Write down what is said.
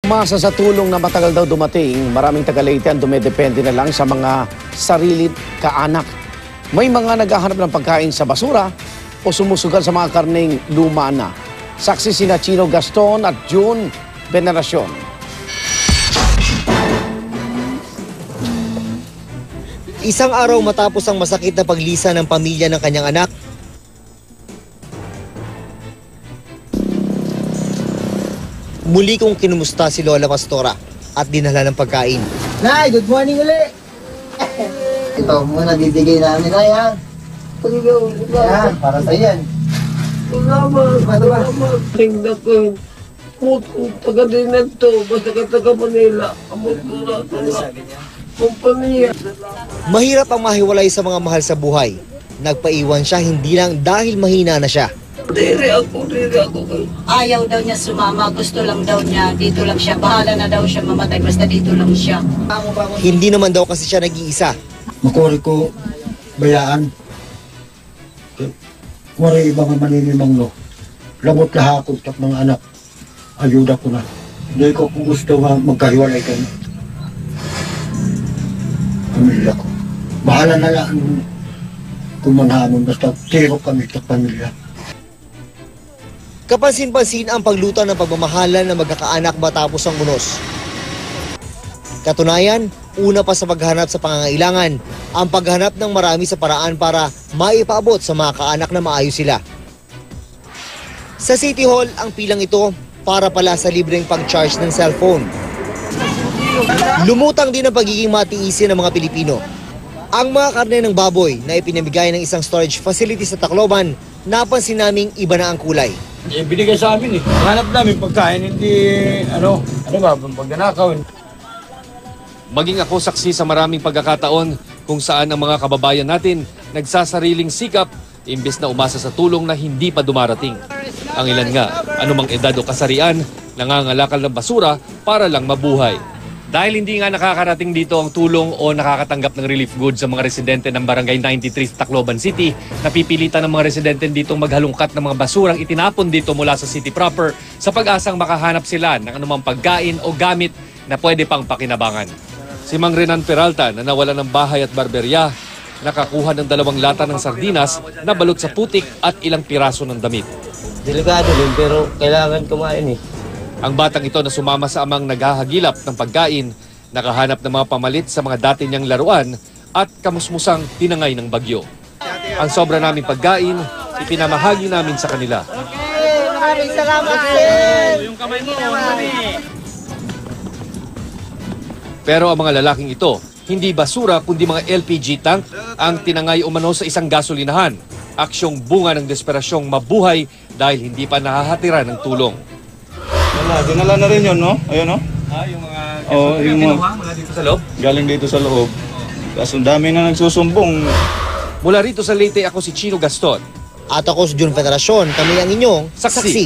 Umasa sa tulong na matagal daw dumating, maraming taga-Leyte ang dumedepende na lang sa mga sarili kaanak. May mga naghahanap ng pagkain sa basura o sumusugal sa mga karneng luma na. Saksi sina Chino Gaston at June Veneracion. Isang araw matapos ang masakit na paglisa ng pamilya ng kanyang anak, muli kong kinumusta si Lola Pastora at dinala ng pagkain. Nay, good morning ulit! Ito muna bibigay namin, Nay, ha? Yan, para sa yan. Salamat. Tingnan ko. Kung taga din ito, basta ka taga Manila. Amot ko na kumpanya. Mahirap ang mahiwalay sa mga mahal sa buhay. Nagpaiwan siya hindi lang dahil mahina na siya. Diri ako. Ayaw daw niya sumama, gusto lang daw niya, dito lang siya. Bahala na daw siya mamatay, basta dito lang siya. Hindi naman daw kasi siya nag-iisa. Makuri ko bayaan. Wari ibang maninimang no. Lamot lahakot at mga anak. Ayuda ko na. Hindi ko kung gusto magkahiwalay kayo. Pamilya ko. Bahala na lang kung manhamon. Basta tiro kami sa pamilya. Kapansin-pansin ang pagluto ng pagmamahalan ng magkakaanak matapos ang unos. Katunayan, una pa sa paghanap sa pangangailangan, ang paghanap ng marami sa paraan para maipaabot sa mga kaanak na maayos sila. Sa City Hall, ang pilang ito para pala sa libreng pag-charge ng cellphone. Lumutang din ang pagiging matiisin ng mga Pilipino. Ang mga karne ng baboy na ipinamigay ng isang storage facility sa Tacloban, napansin naming iba na ang kulay. Binigay sa amin eh. Hanap namin pagkain, hindi ano ba, pagdanakaw. Maging ako saksi sa maraming pagkakataon kung saan ang mga kababayan natin nagsasariling sikap imbes na umasa sa tulong na hindi pa dumarating. Ang ilan nga, anumang edad o kasarian, nangangalakal ng basura para lang mabuhay. Dahil hindi nga nakakarating dito ang tulong o nakakatanggap ng relief goods sa mga residente ng Barangay 93 sa Tacloban City, napipilitan ng mga residente dito maghalungkat ng mga basurang itinapon dito mula sa city proper sa pag-asang makahanap sila ng anumang pagkain o gamit na pwede pang pakinabangan. Si Mang Renan Peralta na nawala ng bahay at barberya, nakakuha ng 2 lata ng sardinas na balot sa putik at ilang piraso ng damit. Delikado din, pero kailangan kumain eh. Ang batang ito na sumama sa amang naghahagilap ng pagkain, nakahanap ng mga pamalit sa mga dati niyang laruan at kamusmusang tinangay ng bagyo. Ang sobra naming pagkain, ipinamahagi namin sa kanila. Maraming salamat, sir! Yung kamay mo, Pero ang mga lalaking ito, hindi basura kundi mga LPG tank ang tinangay umano sa isang gasolinahan. Aksyong bunga ng desperasyong mabuhay dahil hindi pa nahahatira ng tulong. Wala, dinala na rin yun, no? Ayun, no? Yung mga Yung mga dito sa loob? galing dito sa loob. Kaso dami na nagsusumbong. Mula rito sa Leyte, ako si Chino Gaston. At ako si June Veneracion, kami ang inyong Saksi. saksi.